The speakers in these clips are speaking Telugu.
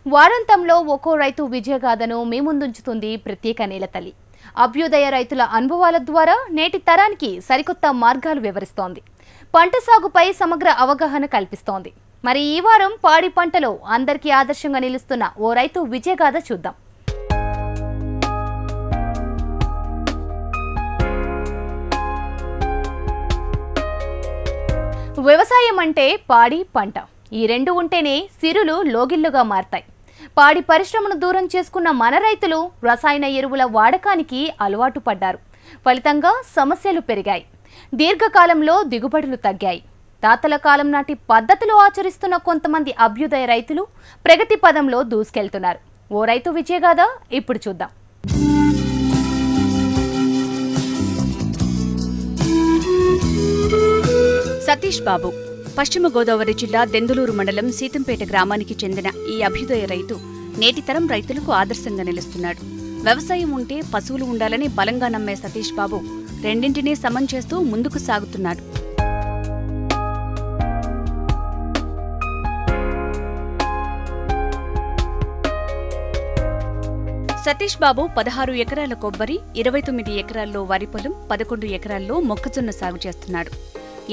వారాంతంలో ఒక్కో రైతు విజయగాథను మీ ముందుంచుతుంది ప్రత్యేక నేల తల్లి. అభ్యుదయ రైతుల అనుభవాల ద్వారా నేటి తరానికి సరికొత్త మార్గాలు వివరిస్తోంది. పంట సాగుపై సమగ్ర అవగాహన కల్పిస్తోంది. మరి ఈ వారం పాడి పంటలో అందరికీ ఆదర్శంగా నిలుస్తున్న ఓ రైతు విజయగాథ చూద్దాం. వ్యవసాయం అంటే పాడి పంట, ఈ రెండు ఉంటేనే సిరులు లోగిళ్లుగా మారతాయి. పాడి పరిశ్రమను దూరం చేసుకున్న మన రైతులు రసాయన ఎరువుల వాడకానికి అలవాటు పడ్డారు. ఫలితంగా సమస్యలు పెరిగాయి. దీర్ఘకాలంలో దిగుబడులు తగ్గాయి. తాతల కాలం నాటి పద్ధతులు ఆచరిస్తున్న కొంతమంది అభ్యుదయ రైతులు ప్రగతి పదంలో దూసుకెళ్తున్నారు. ఓ రైతు విజయగాథ ఇప్పుడు చూద్దాం. సతీష్ బాబు పశ్చిమ గోదావరి జిల్లా దెందులూరు మండలం సీతంపేట గ్రామానికి చెందిన ఈ అభ్యుదయ రైతు నేటి తరం రైతులకు ఆదర్శంగా నిలుస్తున్నాడు. వ్యవసాయం ఉంటే పశువులు ఉండాలని బలంగా నమ్మే సతీష్ బాబు రెండింటినీ సమం చేస్తూ ముందుకు సాగుతున్నాడు. సతీష్ బాబు 16 ఎకరాల కొబ్బరి, 29 ఎకరాల్లో వరి పొలం, 11 ఎకరాల్లో మొక్కజొన్న సాగు చేస్తున్నాడు.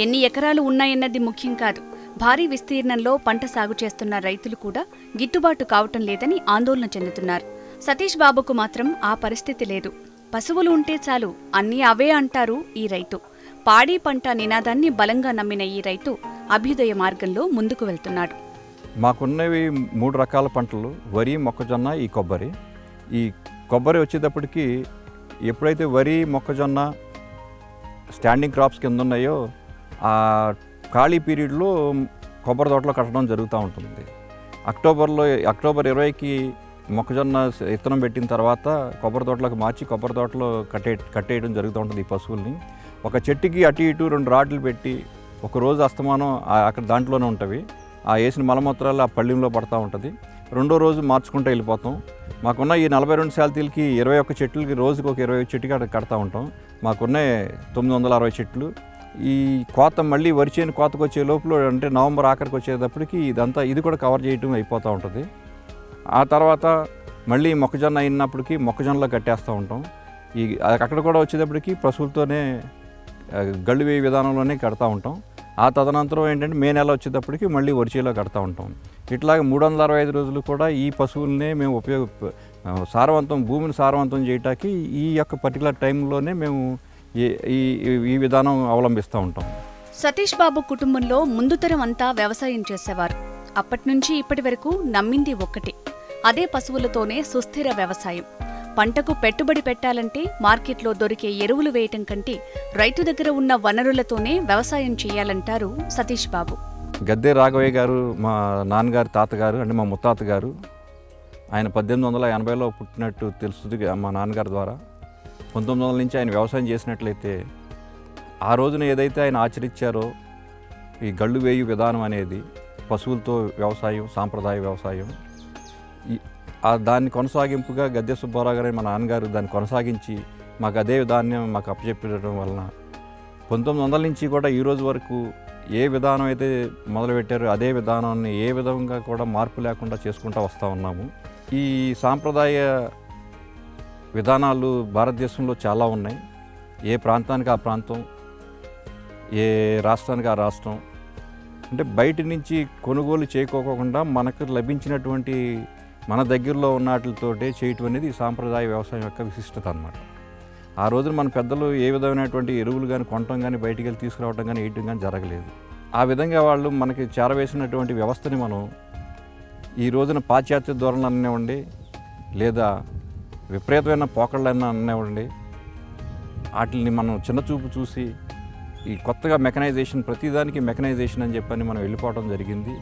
ఎన్ని ఎకరాలు ఉన్నాయన్నది ముఖ్యం కాదు, భారీ విస్తీర్ణంలో పంట సాగు చేస్తున్న రైతులు కూడా గిట్టుబాటు కావటం లేదని ఆందోళన చెందుతున్నారు. సతీష్ బాబుకు మాత్రం ఆ పరిస్థితి లేదు. పశువులు ఉంటే చాలు, అన్నీ అవే అంటారు ఈ రైతు. పాడి పంట నినాదాన్ని బలంగా నమ్మిన ఈ రైతు అభ్యుదయ మార్గంలో ముందుకు వెళ్తున్నాడు. మాకున్నవి 3 రకాల పంటలు: వరి, మొక్కజొన్న, ఈ కొబ్బరి. ఈ కొబ్బరి వచ్చేటప్పటికి ఎప్పుడైతే వరి, మొక్కజొన్న స్టాండింగ్ క్రాప్స్ కింద ఉన్నాయో ఆ ఖాళీ పీరియడ్లో కొబ్బరి తోటలో కట్టడం జరుగుతూ ఉంటుంది. అక్టోబర్ 20కి మొక్కజొన్న విత్తనం పెట్టిన తర్వాత కొబ్బరి తోటలోకి మార్చి కొబ్బరి తోటలో కట్టేయడం జరుగుతూ ఉంటుంది. ఈ పశువుల్ని ఒక చెట్టుకి అటు ఇటు 2 రాడ్లు పెట్టి ఒకరోజు అస్తమానం అక్కడ దాంట్లోనే ఉంటవి. ఆ వేసిన మలమూత్రాలు ఆ పళ్ళెంలో పడతా ఉంటుంది. రెండో రోజు మార్చుకుంటూ వెళ్ళిపోతాం. మాకున్న ఈ 42 శాల్తీలకి 21 చెట్లకి రోజుకి ఒక 20 చెట్టుకి కడతా ఉంటాం. మాకున్న 960 చెట్లు. ఈ కోత మళ్ళీ వరి చేను కోతకు వచ్చే లోపల, అంటే నవంబర్ ఆఖరికి వచ్చేటప్పటికి ఇది కూడా కవర్ చేయటం అయిపోతూ ఉంటుంది. ఆ తర్వాత మళ్ళీ మొక్కజొన్న అయినప్పటికీ మొక్కజొన్నలో కట్టేస్తూ ఉంటాం. అక్కడ కూడా వచ్చేటప్పటికి పశువులతోనే గళ్ళు వేయ విధానంలోనే కడతా ఉంటాం. ఆ తదనంతరం ఏంటంటే మే నెల వచ్చేటప్పటికి మళ్ళీ వరిచేలో కడతా ఉంటాం. ఇట్లాగే 365 రోజులు కూడా ఈ పశువులనే మేము భూమిని సారవంతం చేయటానికి ఈ యొక్క పర్టికులర్ టైంలోనే మేము ఈ విధానం అవలంబిస్తూ ఉంటాం. సతీష్ బాబు కుటుంబంలో ముందు తరం అంతా వ్యవసాయం చేసేవారు. అప్పటినుంచి ఇప్పటి వరకు నమ్మింది ఒక్కటే, అదే పశువులతోనే సుస్థిర వ్యవసాయం. పంటకు పెట్టుబడి పెట్టాలంటే మార్కెట్లో దొరికే ఎరువులు వేయటం కంటే రైతు దగ్గర ఉన్న వనరులతోనే వ్యవసాయం చేయాలంటారు సతీష్ బాబు. గద్దె రాఘవయ్య గారు మా నాన్నగారు తాతగారు, అంటే మా ముత్తాత గారు, ఆయన 1880లో పుట్టినట్టు తెలుస్తుంది మా నాన్నగారి ద్వారా. 1900 నుంచి ఆయన వ్యవసాయం చేసినట్లయితే ఆ రోజున ఏదైతే ఆయన ఆచరించారో ఈ గళ్ళు వేయు విధానం అనేది, పశువులతో వ్యవసాయం, సాంప్రదాయ వ్యవసాయం, దాన్ని కొనసాగింపుగా గద్దె సుబ్బారావు గారు మా నాన్నగారు దాన్ని కొనసాగించి మాకు అదే విధాన్ని మాకు అప్పచెప్పడం వలన 1900 నుంచి కూడా ఈ రోజు వరకు ఏ విధానం అయితే మొదలుపెట్టారో అదే విధానాన్ని ఏ విధంగా కూడా మార్పు లేకుండా చేసుకుంటూ వస్తూ ఉన్నాము. ఈ సాంప్రదాయ విధానాలు భారతదేశంలో చాలా ఉన్నాయి. ఏ ప్రాంతానికి ఆ ప్రాంతం, ఏ రాష్ట్రానికి ఆ రాష్ట్రం. అంటే బయట నుంచి కొనుగోలు చేయకోకుండా మనకు లభించినటువంటి మన దగ్గరలో ఉన్న వాటితోటే చేయటం అనేది ఈ సాంప్రదాయ వ్యవసాయం యొక్క విశిష్టత అన్నమాట. ఆ రోజున మన పెద్దలు ఏ విధమైనటువంటి ఎరువులు కానీ కొనటం కానీ బయటికి వెళ్ళి తీసుకురావటం కానీ వేయటం కానీ జరగలేదు. ఆ విధంగా వాళ్ళు మనకి చేరవేసినటువంటి వ్యవస్థని మనం ఈ రోజున పాశ్చాత్య ధోరణులు అనివ్వండి, లేదా విపరీతమైన పోకళ్ళైనా అనివ్వండి, వాటిని మనం చిన్నచూపు చూసి ఈ కొత్తగా మెకనైజేషన్, ప్రతిదానికి మెకనైజేషన్ అని చెప్పని మనం వెళ్ళిపోవడం జరిగింది.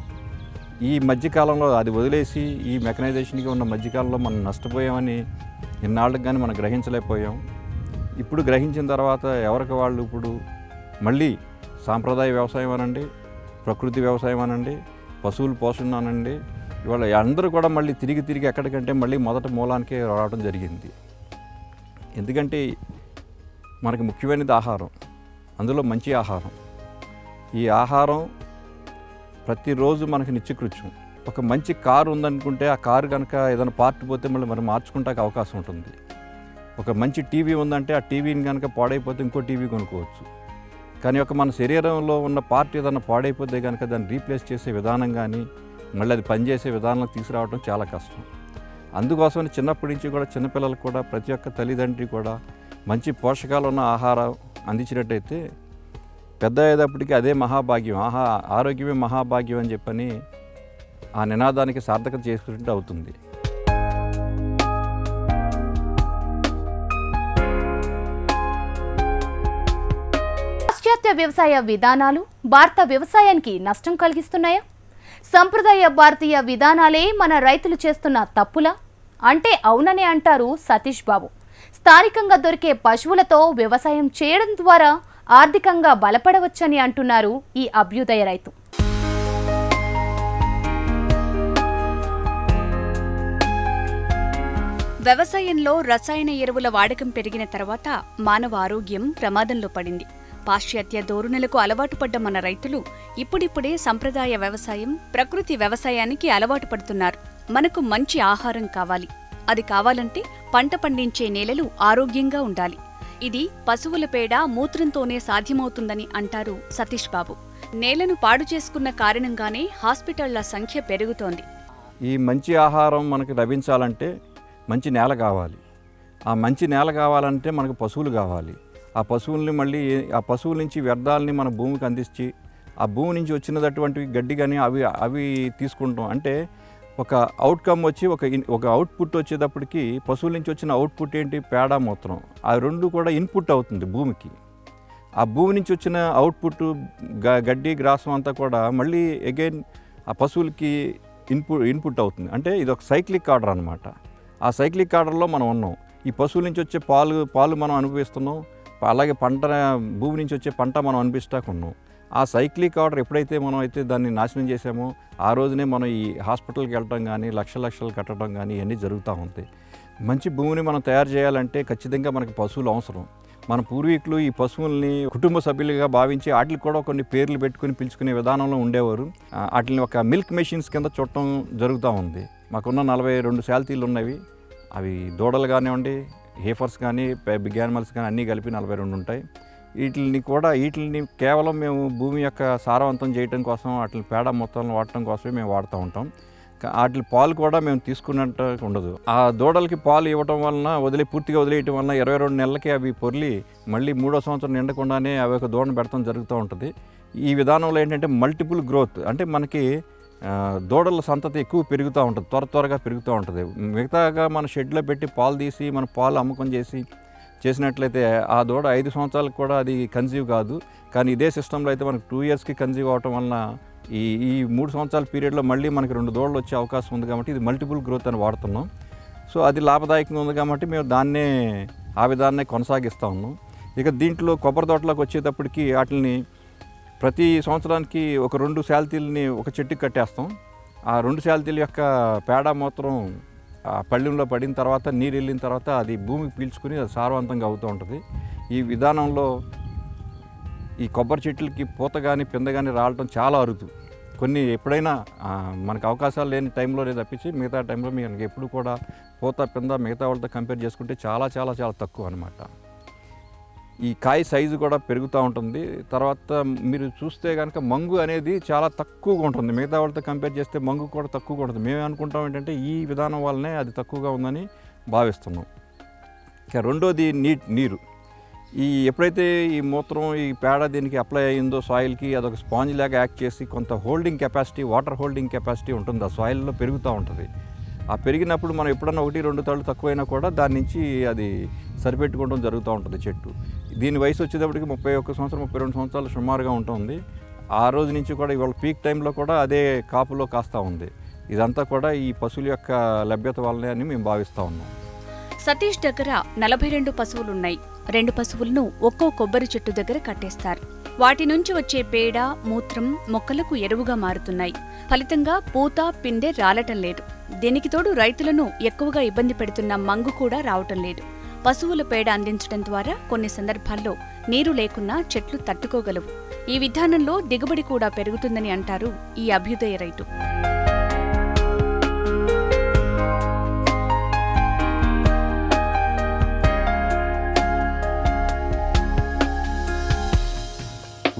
ఈ మధ్యకాలంలో అది వదిలేసి ఈ మెకనైజేషన్కి ఉన్న మధ్యకాలంలో మనం నష్టపోయామని ఇన్నాళ్ళకి కానీ మనం గ్రహించలేకపోయాం. ఇప్పుడు గ్రహించిన తర్వాత ఎవరికి వాళ్ళు ఇప్పుడు మళ్ళీ సాంప్రదాయ వ్యవసాయం అనండి, ప్రకృతి వ్యవసాయం అనండి, పశువుల పోషణ అనండి, ఇవాళ అందరూ కూడా మళ్ళీ తిరిగి ఎక్కడికంటే మళ్ళీ మొదటి మూలానికే రావడం జరిగింది. ఎందుకంటే మనకి ముఖ్యమైనది ఆహారం, అందులో మంచి ఆహారం. ఈ ఆహారం ప్రతిరోజు మనకి నిత్యకృత్యం. ఒక మంచి కారు ఉందనుకుంటే ఆ కారు కనుక ఏదైనా పార్ట్ పోతే మళ్ళీ మనం మార్చుకుంటానికి అవకాశం ఉంటుంది. ఒక మంచి టీవీ ఉందంటే ఆ టీవీని కనుక పాడైపోతే ఇంకో టీవీ కొనుక్కోవచ్చు. కానీ మన శరీరంలో ఉన్న పార్ట్ ఏదైనా పాడైపోతే కనుక దాన్ని రీప్లేస్ చేసే విధానం కానీ మళ్ళీ అది పనిచేసే విధానం తీసుకురావడం చాలా కష్టం. అందుకోసమని చిన్నప్పటి నుంచి కూడా చిన్నపిల్లలకు కూడా ప్రతి ఒక్క తల్లిదండ్రి కూడా మంచి పోషకాలు ఉన్న ఆహారం అందించినట్టయితే పెద్ద అయ్యేటప్పటికి అదే మహాభాగ్యం, ఆరోగ్యమే మహాభాగ్యం అని చెప్పని ఆ నినాదానికి సార్థకత చేసుకున్నట్టు అవుతుంది. పాశ్చాత్య వ్యవసాయ విధానాలు భారత వ్యవసాయానికి నష్టం కలిగిస్తున్నాయా? సంప్రదాయ భారతీయ విధానాలే మన రైతులు చేస్తున్న తప్పులా అంటే అవుననే అంటారు సతీష్ బాబు. స్థానికంగా దొరికే పశువులతో వ్యవసాయం చేయడం ద్వారా ఆర్థికంగా బలపడవచ్చని అంటున్నారు ఈ అభ్యుదయ రైతు. వ్యవసాయంలో రసాయన ఎరువుల వాడకం పెరిగిన తర్వాత మానవ ఆరోగ్యం ప్రమాదంలో పడింది. పాశ్చాత్య ధోరణులకు అలవాటు పడ్డ మన రైతులు ఇప్పుడిప్పుడే సంప్రదాయ వ్యవసాయం, ప్రకృతి వ్యవసాయానికి అలవాటు పడుతున్నారు. మనకు మంచి ఆహారం కావాలి. అది కావాలంటే పంట పండించే నేలలు ఆరోగ్యంగా ఉండాలి. ఇది పశువుల పేడ, మూత్రంతోనే సాధ్యమవుతుందని అంటారు సతీష్ బాబు. నేలను పాడు చేసుకున్న కారణంగానే హాస్పిటళ్ల సంఖ్య పెరుగుతోంది. ఈ మంచి ఆహారం మనకు లభించాలంటే మంచి నేల కావాలి. ఆ మంచి నేల కావాలంటే మనకు పశువులు కావాలి. ఆ పశువుల్ని మళ్ళీ ఆ పశువుల నుంచి వ్యర్థాలని మన భూమికి అందించి ఆ భూమి నుంచి వచ్చినటువంటి గడ్డి కానీ అవి తీసుకుంటాం. అంటే ఒక అవుట్కమ్ వచ్చి ఒక అవుట్పుట్ వచ్చేటప్పటికి పశువుల నుంచి వచ్చిన అవుట్పుట్ ఏంటి? పేడ, మూత్రం. ఆ రెండు కూడా ఇన్పుట్ అవుతుంది భూమికి. ఆ భూమి నుంచి వచ్చిన అవుట్పుట్ గడ్డి, గ్రాసం అంతా కూడా మళ్ళీ అగైన్ ఆ పశువులకి ఇన్పుట్ అవుతుంది. అంటే ఇది ఒక సైక్లిక్ ఆర్డర్ అనమాట. ఆ సైక్లిక్ ఆర్డర్లో మనం ఉన్నాం. ఈ పశువుల నుంచి వచ్చే పాలు మనం అనుభవిస్తున్నాం. అలాగే భూమి నుంచి వచ్చే పంట మనం అనుభవిస్తాకున్నాం. ఆ సైక్లిక్ ఆర్డర్ ఎప్పుడైతే మనం అయితే దాన్ని నాశనం చేసామో ఆ రోజునే మనం ఈ హాస్పిటల్కి వెళ్ళటం కానీ లక్షలు కట్టడం కానీ ఇవన్నీ జరుగుతూ ఉంటాయి. మంచి భూమిని మనం తయారు చేయాలంటే ఖచ్చితంగా మనకి పశువులు అవసరం. మన పూర్వీకులు ఈ పశువుల్ని కుటుంబ సభ్యులుగా భావించి వాటికి కూడా కొన్ని పేర్లు పెట్టుకుని పిలుచుకునే విధానంలో ఉండేవారు. వాటిని ఒక మిల్క్ మెషిన్స్ కింద చుట్టం జరుగుతూ ఉంది. మాకున్న 42 శాల్తీలు ఉన్నవి. అవి దూడలు కానివ్వండి, హేఫర్స్ కానీ, బిగ్ యానిమల్స్ కానీ అన్నీ కలిపి 42 ఉంటాయి. వీటిని కేవలం మేము భూమి యొక్క సారవంతం చేయడం కోసం వాటి పేడ మొత్తాలను వాడటం కోసమే మేము వాడుతూ ఉంటాం. వాటి పాలు కూడా మేము తీసుకున్నట్టు ఉండదు. ఆ దూడలకి పాలు ఇవ్వటం వలన పూర్తిగా వదిలేయటం వలన 22 నెలలకి అవి పొర్లి మళ్ళీ 3వ సంవత్సరం నిండకుండానే అవి ఒక దూడను పెడతాం జరుగుతూ ఉంటుంది. ఈ విధానంలో ఏంటంటే మల్టిపుల్ గ్రోత్, అంటే మనకి దూడల సంతతి ఎక్కువ పెరుగుతూ ఉంటుంది, త్వరగా పెరుగుతూ ఉంటుంది. మిగతాగా మన షెడ్లో పెట్టి పాలు తీసి మన పాలు అమ్మకం చేసినట్లయితే ఆ దూడ 5 సంవత్సరాలకు కూడా అది కన్సీవ్ కాదు. కానీ ఇదే సిస్టంలో అయితే మనకు 2 ఇయర్స్కి కన్సీవ్ అవటం వలన ఈ 3 సంవత్సరాల పీరియడ్లో మళ్ళీ మనకి 2 దూడలు వచ్చే అవకాశం ఉంది. కాబట్టి ఇది మల్టిపుల్ గ్రోత్ అని వాడుతున్నాం. సో అది లాభదాయకంగా ఉంది కాబట్టి మేము ఆ విధాన్నే కొనసాగిస్తూ ఉన్నాం. ఇక దీంట్లో కొబ్బరి తోటలోకి వచ్చేటప్పటికి వాటిని ప్రతి సంవత్సరానికి ఒక 2 శాల్తీలని ఒక చెట్టుకి కట్టేస్తాం. ఆ 2 శాల్తీల యొక్క పేడ, మూత్రం ఆ పళ్ళెంలో పడిన తర్వాత నీరు వెళ్ళిన తర్వాత అది భూమికి పీల్చుకుని అది సారవంతంగా అవుతూ ఉంటుంది. ఈ విధానంలో ఈ కొబ్బరి చెట్లకి పూత కానీ పింద కానీ రావటం చాలా అరుదు. కొన్ని ఎప్పుడైనా మనకు అవకాశాలు లేని టైంలోనే తప్పించి మిగతా టైంలో మీకు ఎప్పుడు కూడా పూత పింద మిగతా వాళ్ళతో కంపేర్ చేసుకుంటే చాలా చాలా చాలా తక్కువ అనమాట. ఈ కాయ సైజు కూడా పెరుగుతూ ఉంటుంది. తర్వాత మీరు చూస్తే కనుక మంగు అనేది చాలా తక్కువగా ఉంటుంది. మిగతా వాళ్ళతో కంపేర్ చేస్తే మంగు కూడా తక్కువగా ఉంటుంది. మేము అనుకుంటాం ఏంటంటే ఈ విధానం వల్లనే అది తక్కువగా ఉందని భావిస్తున్నాం. ఇక రెండోది నీరు. ఎప్పుడైతే ఈ మూత్రం, ఈ పేడ దీనికి అప్లై అయ్యిందో సాయిల్కి, అదొక స్పాంజ్ లాగా యాక్ట్ చేసి కొంత holding capacity, water holding capacity ఉంటుంది ఆ సాయిల్లో పెరుగుతూ ఉంటుంది. ఆ పెరిగినప్పుడు మనం ఎప్పుడన్నా 1-2 తళ్ళు తక్కువైనా కూడా దాని నుంచి అది సరిపెట్టుకోవడం జరుగుతూ ఉంటుంది చెట్టు. దీని వయసు వచ్చేటప్పటికి 31 సంవత్సరం 32 సంవత్సరాలు సుమారుగా ఉంటుంది. ఆ రోజు నుంచి కూడా ఇవాళ పీక్ టైంలో కూడా అదే కాపులో కాస్తూ ఉంది. ఇదంతా కూడా ఈ పశువుల యొక్క లభ్యత వల్లనే అని మేము భావిస్తూ ఉన్నాం. సతీష్ దగ్గర 42 పశువులున్నాయి. 2 పశువులను ఒక్కో కొబ్బరి చెట్టు దగ్గర కట్టేస్తారు. వాటి నుంచి వచ్చే పేడ, మూత్రం మొక్కలకు ఎరువుగా మారుతున్నాయి. ఫలితంగా పూత, పిందె రాలటం లేదు. దీనికి తోడు రైతులను ఎక్కువగా ఇబ్బంది పెడుతున్న మంగు కూడా రావటం లేదు. పశువుల పేడ అందించడం ద్వారా కొన్ని సందర్భాల్లో నీరు లేకున్నా చెట్లు తట్టుకోగలవు. ఈ విధానంలో దిగుబడి కూడా పెరుగుతుందని అంటారు ఈ అభ్యుదయ రైతు.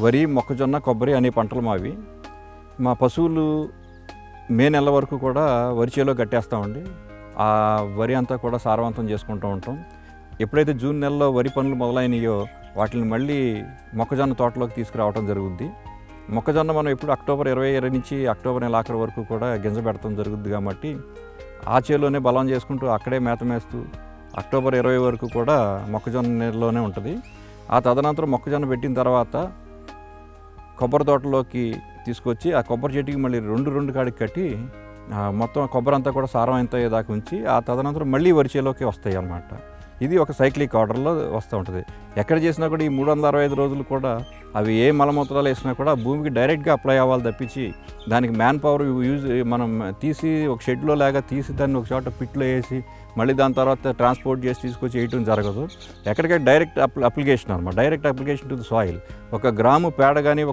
వరి, మొక్కజొన్న, కొబ్బరి అనే పంటలు మావి. మా పశువులు మే నెల వరకు కూడా వరి చేలో కట్టేస్తామండి. ఆ వరి అంతా కూడా సారవంతం చేసుకుంటూ ఉంటాం. ఎప్పుడైతే జూన్ నెలలో వరి పనులు మొదలైనయో వాటిని మళ్ళీ మొక్కజొన్న తోటలోకి తీసుకురావడం జరుగుద్ది. మొక్కజొన్న మనం ఎప్పుడు అక్టోబర్ 20 నుంచి అక్టోబర్ నెల ఆఖరి వరకు కూడా గింజ పెడతాం జరుగుద్ది కాబట్టి ఆ చేలోనే బలం చేసుకుంటూ అక్కడే మేత మేస్తూ అక్టోబర్ 20 వరకు కూడా మొక్కజొన్న నీళ్ళలోనే ఉంటుంది. ఆ తదనంతరం మొక్కజొన్న పెట్టిన తర్వాత కొబ్బరి తోటలోకి తీసుకొచ్చి ఆ కొబ్బరి చెట్టుకి మళ్ళీ రెండు కాడికి కట్టి మొత్తం కొబ్బరి అంతా కూడా సారవంతం అయ్యేదాకా ఉంచి ఆ తదనంతరం మళ్ళీ వరి చేలోకి వస్తాయి అన్నమాట. ఇది ఒక సైక్లిక్ ఆర్డర్లో వస్తూ ఉంటుంది. ఎక్కడ చేసినా కూడా ఈ 365 రోజులు కూడా అవి ఏ మలమూత్రాలు వేసినా కూడా భూమికి డైరెక్ట్గా అప్లై అవ్వాలి తప్పించి దానికి మ్యాన్ పవర్ మనం తీసి ఒక షెడ్లో లాగా తీసి దాన్ని ఒక చోట పిట్లో వేసి మళ్ళీ దాని తర్వాత ట్రాన్స్పోర్ట్ చేసి తీసుకొచ్చి వేయటం జరగదు. ఎక్కడికైనా డైరెక్ట్ అప్లికేషన్ అనమాట, direct application to the soil. 1 gram పేడ కానీ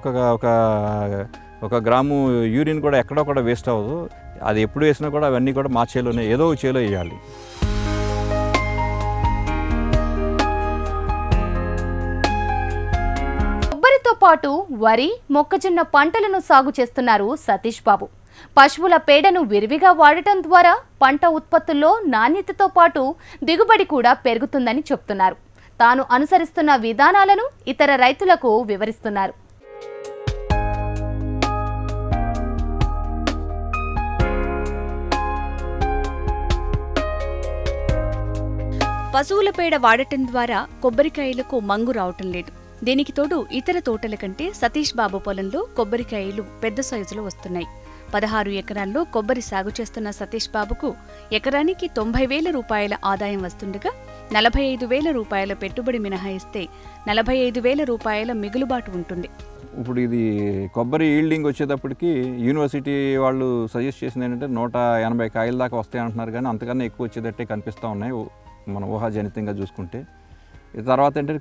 ఒక గ్రాము యూరిన్ కూడా ఎక్కడో కూడా వేస్ట్ అవ్వదు. అది ఎప్పుడు వేసినా కూడా అవన్నీ కూడా మా చేలోనే ఏదో ఒక చేలో వేయాలి. కొబ్బరితో పాటు వరి, మొక్కజొన్న పంటలను సాగు చేస్తున్నారు సతీష్ బాబు. పశువుల పేడను విరివిగా వాడటం ద్వారా పంట ఉత్పత్తుల్లో నాణ్యతతో పాటు దిగుబడి కూడా పెరుగుతుందని చెప్తున్నారు. తాను అనుసరిస్తున్న విధానాలను ఇతర రైతులకు వివరిస్తున్నారు. పశువుల పేడ వాడటం ద్వారా కొబ్బరికాయలకు మంగు రావటం లేదు. దీనికి తోడు ఇతర తోటల కంటే సతీష్ బాబు పొలంలో కొబ్బరికాయలు పెద్ద సైజులో వస్తున్నాయి. 16 ఎకరాల్లో కొబ్బరి సాగు చేస్తున్న సతీష్ బాబుకు ఎకరానికి 90,000 రూపాయల ఆదాయం వస్తుండగా 45,000 రూపాయల పెట్టుబడి మినహాయిస్తే 45,000 రూపాయల మిగులుబాటు ఉంటుంది. ఇప్పుడు ఇది కొబ్బరి ఈల్డింగ్ వచ్చేటప్పటికి యూనివర్సిటీ వాళ్ళు సజెస్ట్ చేసింది ఏంటంటే 180 కాయల దాకా వస్తాయి అంటున్నారు, కానీ అంతకన్నా ఎక్కువ వచ్చేటట్టే కనిపిస్తూ ఉన్నాయి మనం ఊహాజనితంగా చూసుకుంటే. తర్వాత ఏంటంటే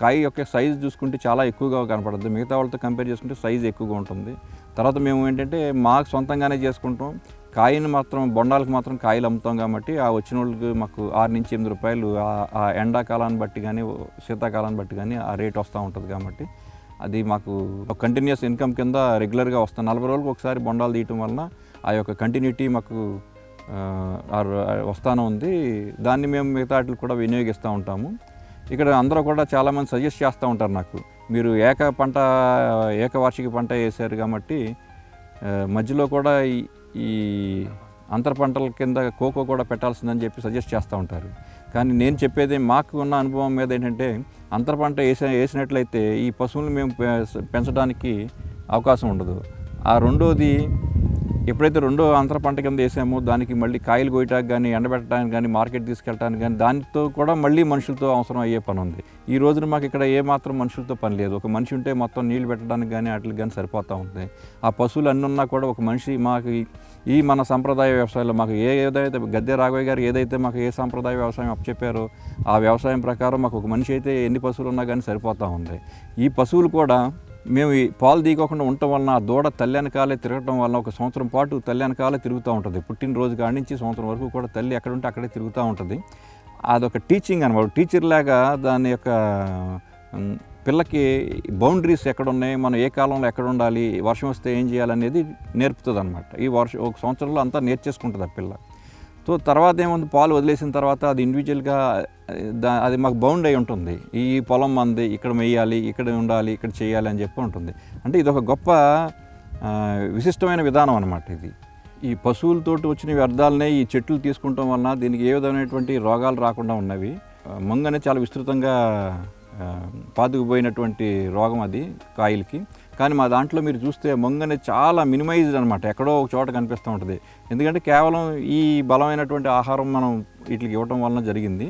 కాయ యొక్క సైజు చూసుకుంటే చాలా ఎక్కువగా కనపడుతుంది. మిగతా వాళ్ళతో కంపేర్ చేసుకుంటే సైజు ఎక్కువగా ఉంటుంది. తర్వాత మేము ఏంటంటే మాకు సొంతంగానే చేసుకుంటాం. కాయను మాత్రం బొండాలకు మాత్రం కాయలు అమ్ముతాం కాబట్టి ఆ వచ్చిన వాళ్ళకి మాకు 6 నుంచి 8 రూపాయలు ఆ ఎండాకాలాన్ని బట్టి కానీ శీతాకాలాన్ని బట్టి కానీ ఆ రేట్ వస్తూ ఉంటుంది కాబట్టి అది మాకు కంటిన్యూస్ ఇన్కమ్ కింద రెగ్యులర్గా వస్తాం. 40 రోజులకు ఒకసారి బొండాలు తీయటం వలన ఆ యొక్క కంటిన్యూటీ మాకు వస్తానే ఉంది. దాన్ని మేము మిగతా వాటికి కూడా వినియోగిస్తూ ఉంటాము. ఇక్కడ అందరూ కూడా చాలామంది సజెస్ట్ చేస్తూ ఉంటారు నాకు, మీరు ఏకవార్షిక పంట వేసారు కాబట్టి మధ్యలో కూడా ఈ అంతర పంటల కింద కోకో కూడా పెట్టాల్సిందని చెప్పి సజెస్ట్ చేస్తూ ఉంటారు. కానీ నేను చెప్పేది మాకు ఉన్న అనుభవం మీద ఏంటంటే అంతర పంట వేసినట్లయితే ఈ పశువులను మేము పెంచడానికి అవకాశం ఉండదు. ఆ రెండోది ఎప్పుడైతే రెండో అంతర పంట కింద వేసామో దానికి మళ్ళీ కాయలు కోయటానికి కానీ ఎండబెట్టడానికి కానీ మార్కెట్ తీసుకెళ్ళడానికి కానీ దానితో కూడా మళ్ళీ మనుషులతో అవసరం అయ్యే పని ఉంది. ఈ రోజున మాకు ఇక్కడ ఏమాత్రం మనుషులతో పని లేదు. ఒక మనిషి ఉంటే మొత్తం నీళ్ళు పెట్టడానికి కానీ వాటికి కానీ సరిపోతూ ఉంటుంది. ఆ పశువులు అన్నీ ఉన్నా కూడా ఒక మనిషి మాకు ఈ మన సంప్రదాయ వ్యవసాయంలో మాకు ఏదైతే గద్దె రాఘవయ్య గారు ఏదైతే మాకు ఏ సంప్రదాయ వ్యవసాయం అప్పచెప్పారో ఆ వ్యవసాయం ప్రకారం మాకు ఒక మనిషి అయితే ఎన్ని పశువులు ఉన్నా కానీ సరిపోతూ ఉంది. ఈ పశువులు కూడా మేము ఈ పాలు తీయకుండా ఉండటం వలన ఆ దూడ తల్లి వెనకాలే తిరగటం వలన 1 సంవత్సరం పాటు తల్లి వెనకాలే తిరుగుతూ ఉంటుంది. పుట్టినరోజు కాడి నుంచి సంవత్సరం వరకు కూడా తల్లి ఎక్కడ ఉంటే అక్కడే తిరుగుతూ ఉంటుంది. అదొక టీచింగ్ అనమాట. టీచర్ లాగా దాని యొక్క పిల్లకి బౌండరీస్ ఎక్కడున్నాయి, మనం ఏ కాలంలో ఎక్కడ ఉండాలి, వర్షం వస్తే ఏం చేయాలనేది నేర్పుతుంది అనమాట. ఈ 1 సంవత్సరంలో అంతా నేర్చేసుకుంటుంది ఆ పిల్ల. సో తర్వాత ఏముంది, పాలు వదిలేసిన తర్వాత అది ఇండివిజువల్గా అది మాకు బౌండ్ అయి ఉంటుంది. ఈ పొలం మంది, ఇక్కడ మెయ్యాలి, ఇక్కడ ఉండాలి, ఇక్కడ చేయాలి అని చెప్పి ఉంటుంది. అంటే ఇది ఒక గొప్ప విశిష్టమైన విధానం అనమాట. ఇది ఈ పశువులతోటి వచ్చిన వ్యర్థాలనే ఈ చెట్లు తీసుకుంటాం వలన దీనికి ఏ విధమైనటువంటి రోగాలు రాకుండా ఉన్నవి. మంగు అనేది చాలా విస్తృతంగా పాతుకుపోయినటువంటి రోగం అది కాయలకి. కానీ మా దాంట్లో మీరు చూస్తే మంగు అనేది చాలా మినిమైజ్డ్ అనమాట, ఎక్కడో ఒక చోట కనిపిస్తూ ఉంటుంది. ఎందుకంటే కేవలం ఈ బలమైనటువంటి ఆహారం మనం వీటికి ఇవ్వటం వలన జరిగింది.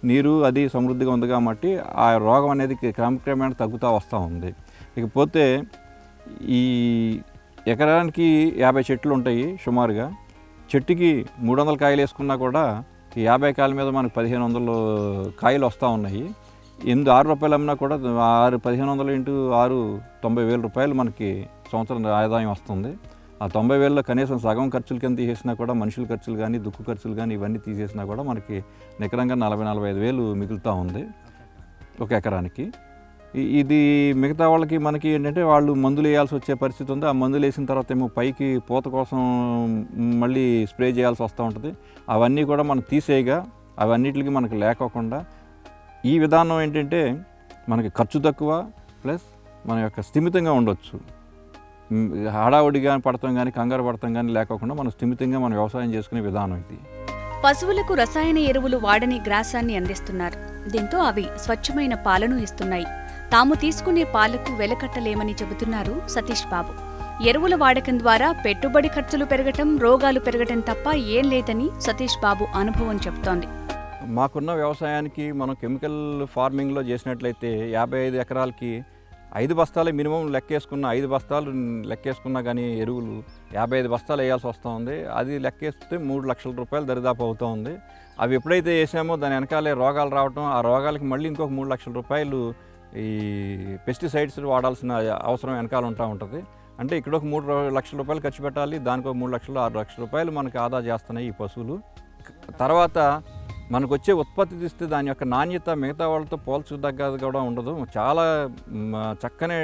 నీరు అది సమృద్ధిగా ఉంది కాబట్టి ఆ రోగం అనేది క్రమక్రమేణా తగ్గుతూ వస్తూ ఉంది. ఇకపోతే ఈ ఎకరానికి 50 చెట్లు ఉంటాయి సుమారుగా. చెట్టుకి 300 కాయలు వేసుకున్నా కూడా ఈ 50 కాయల మీద మనకు 1500 కాయలు వస్తూ ఉన్నాయి. 6 రూపాయలు అమ్మినా కూడా 1500 ఇంటూ 6 90,000 రూపాయలు మనకి సంవత్సరం ఆదాయం వస్తుంది. ఆ 90,000లో కనీసం సగం ఖర్చుల కింద తీసేసినా కూడా మనుషుల ఖర్చులు కానీ దుక్కు ఖర్చులు కానీ ఇవన్నీ తీసేసినా కూడా మనకి నికరంగా 40,000-45,000 మిగులుతూ ఉంది ఒక ఎకరానికి. ఇది మిగతా వాళ్ళకి మనకి ఏంటంటే వాళ్ళు మందులు వేయాల్సి వచ్చే పరిస్థితి ఉంది. ఆ మందులు వేసిన తర్వాత ఏమో పైకి పూత కోసం మళ్ళీ స్ప్రే చేయాల్సి వస్తూ ఉంటుంది. అవన్నీ కూడా మనం తీసేయగా అవన్నిటికి మనకు లేకోకుండా ఈ విధానం ఏంటంటే మనకి ఖర్చు తక్కువ ప్లస్ మన యొక్క స్థిమితంగా ఉండొచ్చు. హడావుడిగా పడతాం కానీ కంగారు పడతాం కానీ లేకోకుండా మనం స్థిమితంగా మనం వ్యవసాయం చేసుకునే విధానం ఇది. పశువులకు రసాయన ఎరువులు వాడని గ్రాసాన్ని అందిస్తున్నారు. దీంతో అవి స్వచ్ఛమైన పాలను ఇస్తున్నాయి. తాము తీసుకునే పాలకు వెలకట్టలేమని చెబుతున్నారు సతీష్ బాబు. ఎరువుల వాడకం ద్వారా పెట్టుబడి ఖర్చులు పెరగటం, రోగాలు పెరగటం తప్ప ఏం లేదని సతీష్ బాబు అనుభవం చెబుతోంది. మాకున్న వ్యవసాయానికి మనం కెమికల్ ఫార్మింగ్లో చేసినట్లయితే 55 ఎకరాలకి 5 బస్తాలే మినిమం లెక్కేసుకున్న 5 బస్తాలు లెక్కేసుకున్నా కానీ ఎరువులు 55 బస్తాలు వేయాల్సి వస్తుంది. అది లెక్కేస్తే 3 లక్షల రూపాయలు దరిదాపు అవుతూ ఉంది. అవి ఎప్పుడైతే వేసామో దాని వెనకాలే రోగాలు రావటం, ఆ రోగాలకి మళ్ళీ ఇంకొక 3 లక్షల రూపాయలు ఈ పెస్టిసైడ్స్ వాడాల్సిన అవసరం వెనకాల ఉంటుంది. అంటే ఇక్కడ ఒక 3 లక్షల రూపాయలు ఖర్చు పెట్టాలి, దానికి 3 లక్షలు 6 లక్షల రూపాయలు మనకి ఆదా చేస్తున్నాయి ఈ పశువులు. తర్వాత మనకు వచ్చే ఉత్పత్తి తీస్తే దాని యొక్క నాణ్యత మిగతా వాళ్ళతో పోల్చదగ్గది కూడా ఉండదు. చాలా చక్కని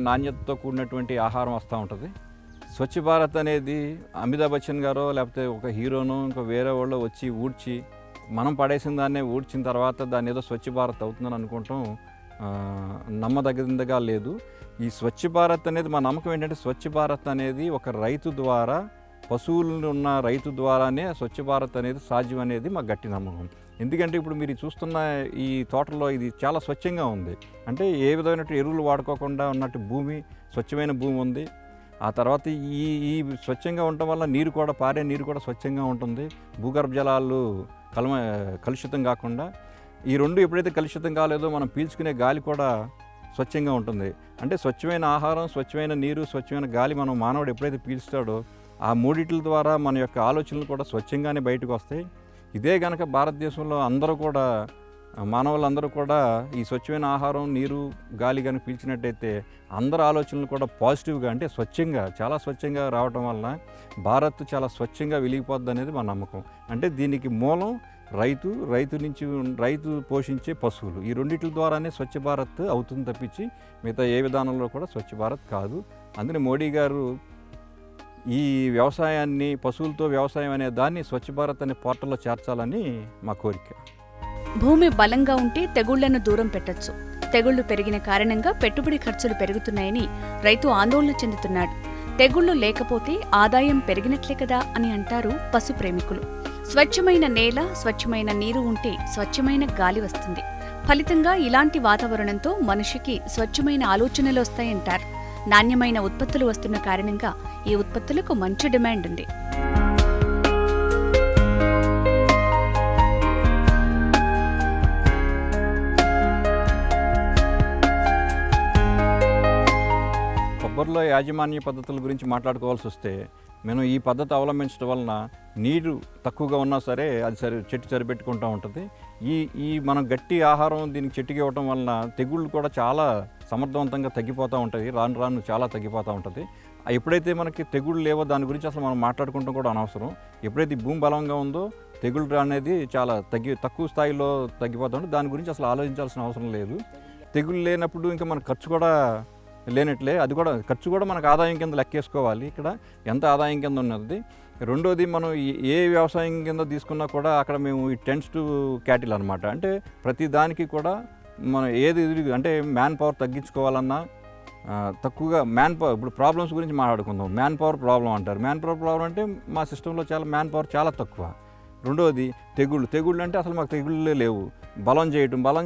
నాణ్యతతో కూడినటువంటి ఆహారం వస్తూ ఉంటుంది. స్వచ్ఛ భారత్ అనేది అమితాబ్ బచ్చన్ గారో లేకపోతే ఒక హీరోనో ఇంకా వేరే వాళ్ళు వచ్చి ఊడ్చి మనం పడేసిన దాన్నే ఊడ్చిన తర్వాత దాన్ని ఏదో స్వచ్ఛ భారత్ అవుతుందని అనుకుంటాం నమ్మదగ్గదిగా లేదు. ఈ స్వచ్ఛ భారత్ అనేది మా నమ్మకం ఏంటంటే స్వచ్ఛ భారత్ అనేది ఒక రైతు ద్వారా, పశువులు ఉన్న రైతు ద్వారానే స్వచ్ఛ భారత్ అనేది సాధ్యం అనేది మా గట్టి నమ్మకం. ఎందుకంటే ఇప్పుడు మీరు చూస్తున్న ఈ తోటలో ఇది చాలా స్వచ్ఛంగా ఉంది. అంటే ఏ విధమైన ఎరువులు వాడుకోకుండా ఉన్నట్టు భూమి, స్వచ్ఛమైన భూమి ఉంది. ఆ తర్వాత ఈ స్వచ్ఛంగా ఉండటం వల్ల నీరు కూడా, పారే నీరు కూడా స్వచ్ఛంగా ఉంటుంది. భూగర్భ జలాలు కలుషితం కాకుండా ఈ రెండు ఎప్పుడైతే కలుషితం కాలేదో మనం పీల్చుకునే గాలి కూడా స్వచ్ఛంగా ఉంటుంది. అంటే స్వచ్ఛమైన ఆహారం, స్వచ్ఛమైన నీరు, స్వచ్ఛమైన గాలి మనం మానవుడు ఎప్పుడైతే పీల్చుతాడో ఆ మూడిట్ల ద్వారా మన యొక్క ఆలోచనలు కూడా స్వచ్ఛంగానే బయటకు వస్తాయి. ఇదే కనుక భారతదేశంలో అందరూ కూడా, మానవులందరూ కూడా ఈ స్వచ్ఛమైన ఆహారం, నీరు, గాలి కనుక పీల్చినట్టయితే అందరి ఆలోచనలు కూడా పాజిటివ్గా, అంటే స్వచ్ఛంగా, చాలా స్వచ్ఛంగా రావటం వల్ల భారత్ చాలా స్వచ్ఛంగా వెలిగిపోద్ది అనేది మా నమ్మకం. అంటే దీనికి మూలం రైతు పోషించే పశువులు. ఈ రెండింటి ద్వారానే స్వచ్ఛ భారత్ అవుతుంది తప్పించి మిగతా ఏ విధానంలో కూడా స్వచ్ఛ భారత్ కాదు. అందుకని మోడీ గారు ఈ వ్యవసాయాన్ని, పశువులతో వ్యవసాయం అనే దాన్ని స్వచ్ఛ భారత్ అనే పోర్టల్లో చేర్చాలని మా కోరిక. భూమి బలంగా ఉంటే తెగుళ్లను దూరం పెట్టొచ్చు. తెగుళ్లు పెరిగిన కారణంగా పెట్టుబడి ఖర్చులు పెరుగుతున్నాయని రైతు ఆందోళన చెందుతున్నాడు. తెగుళ్లు లేకపోతే ఆదాయం పెరిగినట్లే కదా అని అంటారు పశు ప్రేమికులు. స్వచ్ఛమైన నేల, స్వచ్ఛమైన నీరు ఉంటే స్వచ్ఛమైన గాలి వస్తుంది. ఫలితంగా ఇలాంటి వాతావరణంతో మనిషికి స్వచ్ఛమైన ఆలోచనలు వస్తాయంటారు. నాణ్యమైన ఉత్పత్తులు వస్తున్న కారణంగా ఈ ఉత్పత్తులకు మంచి డిమాండ్ ఉంది. కొబ్బరిలో యాజమాన్య పద్ధతుల గురించి మాట్లాడుకోవాల్సి వస్తే, మనం ఈ పద్ధతి అవలంబించడం వలన నీరు తక్కువగా ఉన్నా సరే అది చెట్టు సరిపెట్టుకుంటూ ఉంటుంది. ఈ మనం గట్టి ఆహారం దీనికి చెట్టుకి ఇవ్వటం వలన తెగుళ్ళు కూడా చాలా సమర్థవంతంగా తగ్గిపోతూ ఉంటుంది. రాను చాలా తగ్గిపోతూ ఉంటుంది. ఎప్పుడైతే మనకి తెగుళ్ళు లేవో దాని గురించి అసలు మనం మాట్లాడుకుంటాం కూడా అనవసరం. ఎప్పుడైతే భూమి బలంగా ఉందో తెగుళ్ళు అనేది చాలా తక్కువ స్థాయిలో తగ్గిపోతూ ఉంటుంది. దాని గురించి అసలు ఆలోచించాల్సిన అవసరం లేదు. తెగుళ్ళు లేనప్పుడు ఇంకా మన ఖర్చు కూడా లేనట్లే. అది కూడా ఖర్చు కూడా మనకు ఆదాయం కింద లెక్కేసుకోవాలి. ఇక్కడ ఎంత ఆదాయం కింద ఉన్నది. రెండోది, మనం ఏ వ్యవసాయం కింద తీసుకున్నా కూడా అక్కడ మేము ఈ టెన్స్ టు క్యాటిల్ అనమాట. అంటే ప్రతి దానికి కూడా మనం ఏది అంటే మ్యాన్ పవర్ తగ్గించుకోవాలన్నా తక్కువగా మ్యాన్ పవర్, ఇప్పుడు ప్రాబ్లమ్స్ గురించి మాట్లాడుకుందాం. మ్యాన్ పవర్ ప్రాబ్లం అంటారు. మ్యాన్ పవర్ ప్రాబ్లం అంటే మా సిస్టంలో చాలా మ్యాన్ పవర్ చాలా తక్కువ. రెండోది తెగుళ్ళు అంటే అసలు మాకు తెగుళ్ళే లేవు. బలం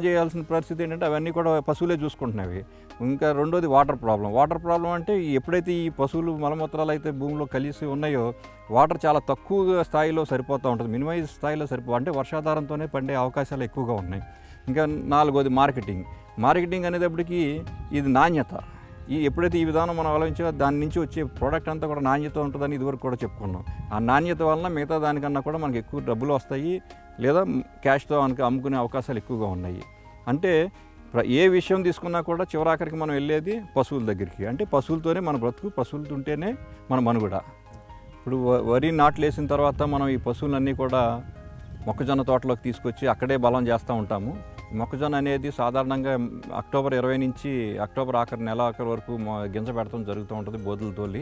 చేయాల్సిన పరిస్థితి ఏంటంటే అవన్నీ కూడా పశువులే చూసుకుంటున్నవి. ఇంకా రెండోది వాటర్ ప్రాబ్లం అంటే ఎప్పుడైతే ఈ పశువులు మలమూత్రాలు అయితే భూమిలో కలిసి ఉన్నాయో వాటర్ చాలా తక్కువ స్థాయిలో సరిపోతూ ఉంటుంది. మినిమైజ్ స్థాయిలో అంటే వర్షాధారంతోనే పండే అవకాశాలు ఎక్కువగా ఉన్నాయి. ఇంకా నాలుగోది మార్కెటింగ్ అనేటప్పటికీ ఇది నాణ్యత. ఎప్పుడైతే ఈ విధానం మనం ఆలోచించో దాని నుంచి వచ్చే ప్రోడక్ట్ అంతా కూడా నాణ్యత ఉంటుందని ఇదివరకు కూడా చెప్పుకున్నాం. ఆ నాణ్యత వలన మిగతా దానికన్నా కూడా మనకి ఎక్కువ డబ్బులు వస్తాయి, లేదా క్యాష్తో అమ్ముకునే అవకాశాలు ఎక్కువగా ఉన్నాయి. అంటే ఏ విషయం తీసుకున్నా కూడా చివరాఖరికి మనం వెళ్ళేది పశువుల దగ్గరికి. అంటే పశువులతోనే మన బ్రతుకు, పశువులతో ఉంటేనే మన మనుగడ. ఇప్పుడు వరి నాట్లు వేసిన తర్వాత మనం ఈ పశువులన్నీ కూడా మొక్కజొన్న తోటలోకి తీసుకొచ్చి అక్కడే బలం చేస్తూ ఉంటాము. మొక్కజొన్న అనేది సాధారణంగా అక్టోబర్ 20 నుంచి అక్టోబర్ నెల ఆఖరి వరకు గింజ పెడతాం జరుగుతూ ఉంటుంది బోధులు తోలి.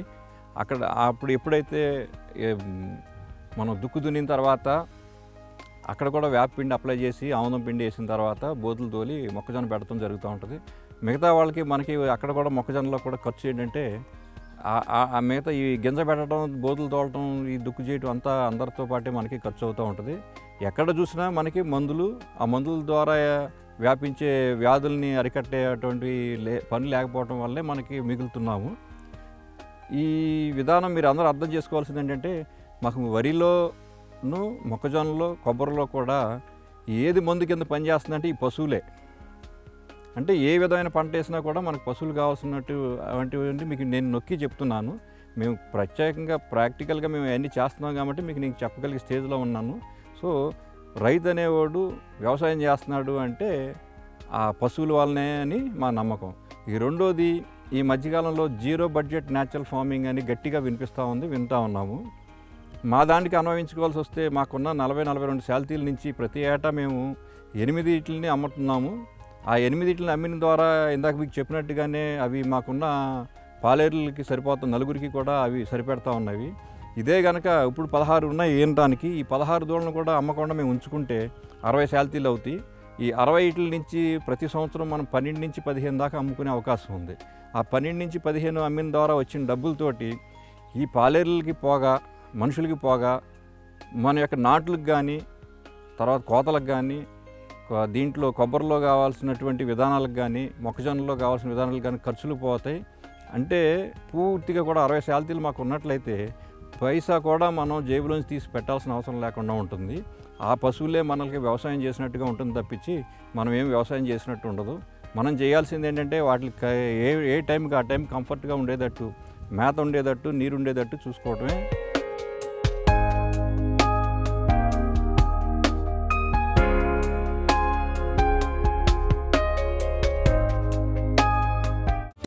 అప్పుడు ఎప్పుడైతే మనం దుక్కు దున్నిన తర్వాత అక్కడ కూడా వేప పిండి అప్లై చేసి ఆముదం పిండి వేసిన తర్వాత బోధులు తోలి మొక్కజొన్న పెడతాం జరుగుతూ ఉంటుంది. మిగతా వాళ్ళకి మనకి అక్కడ కూడా మొక్కజొన్నలో కూడా ఖర్చు ఏంటంటే ఆ మిగతా ఈ గింజ పెట్టడం, బోధులు తోలటం, ఈ దుక్కు చేయటం అంతా అందరితో పాటే మనకి ఖర్చు అవుతూ ఉంటుంది. ఎక్కడ చూసినా మనకి మందులు, ఆ మందుల ద్వారా వ్యాపించే వ్యాధుల్ని అరికట్టేటువంటి పని లేకపోవటం వల్లే మనకి మిగులుతున్నాము. ఈ విధానం మీరు అందరూ అర్థం చేసుకోవాల్సింది ఏంటంటే, మాకు వరిలోను, మొక్కజొన్నలో, కొబ్బరిలో కూడా ఏది మందు కింద పనిచేస్తుందంటే ఈ పశువులే. అంటే ఏ విధమైన పంట వేసినా కూడా మనకు పశువులు కావాల్సినట్టు అవంటివి మీకు నేను నొక్కి చెప్తున్నాను. మేము ప్రత్యేకంగా ప్రాక్టికల్గా మేము అన్నీ చేస్తున్నాం కాబట్టి మీకు నేను చెప్పగలిగే స్టేజ్లో ఉన్నాను. సో రైతు అనేవాడు వ్యవసాయం చేస్తున్నాడు అంటే ఆ పశువుల వల్లనే అని మా నమ్మకం. ఈ రెండోది, ఈ మధ్యకాలంలో జీరో బడ్జెట్ న్యాచురల్ ఫార్మింగ్ అని గట్టిగా వింటూ ఉన్నాము. మా దానికి అన్వయించుకోవాల్సి వస్తే మాకున్న 40-42 శాల్తీల నుంచి ప్రతి ఏటా మేము 8 వీటిని అమ్ముతున్నాము. ఆ 8 వీటిని అమ్మిన ద్వారా ఇందాక మీకు చెప్పినట్టుగానే అవి మాకున్న పాలేరులకి సరిపోతున్న నలుగురికి కూడా అవి సరిపెడతా ఉన్నవి. ఇదే కనుక ఇప్పుడు 16 ఉన్నాయి ఏంటానికి, ఈ 16 దూడలను కూడా అమ్మకుండా మేము ఉంచుకుంటే 60 శాల్తీలు అవుతాయి. ఈ 60 వీటిల నుంచి ప్రతి సంవత్సరం మనం 12 నుంచి 15 దాకా అమ్ముకునే అవకాశం ఉంది. ఆ 12 నుంచి 15 అమ్మిన ద్వారా వచ్చిన డబ్బులతోటి ఈ పాలేరులకి పోగా, మనుషులకి పోగా, మన యొక్క నాట్లకు కానీ, తర్వాత కోతలకు కానీ, దీంట్లో కొబ్బరిలో కావాల్సినటువంటి విధానాలకు కానీ, మొక్కజొన్నలో కావాల్సిన విధానాలకు కానీ ఖర్చులు పోతాయి. అంటే పూర్తిగా కూడా 60 శాల్తీలు మాకు ఉన్నట్లయితే పైసా కూడా మనం జేబులోంచి తీసి పెట్టాల్సిన అవసరం లేకుండా ఉంటుంది. ఆ పశువులే మనకి వ్యవసాయం చేసినట్టుగా ఉంటుంది తప్పించి మనం ఏం వ్యవసాయం చేసినట్టు ఉండదు. మనం చేయాల్సింది ఏంటంటే వాటికి ఏ టైంకి ఆ టైం కంఫర్ట్గా ఉండేటట్టు, మేత ఉండేటట్టు, నీరు ఉండేటట్టు చూసుకోవటమే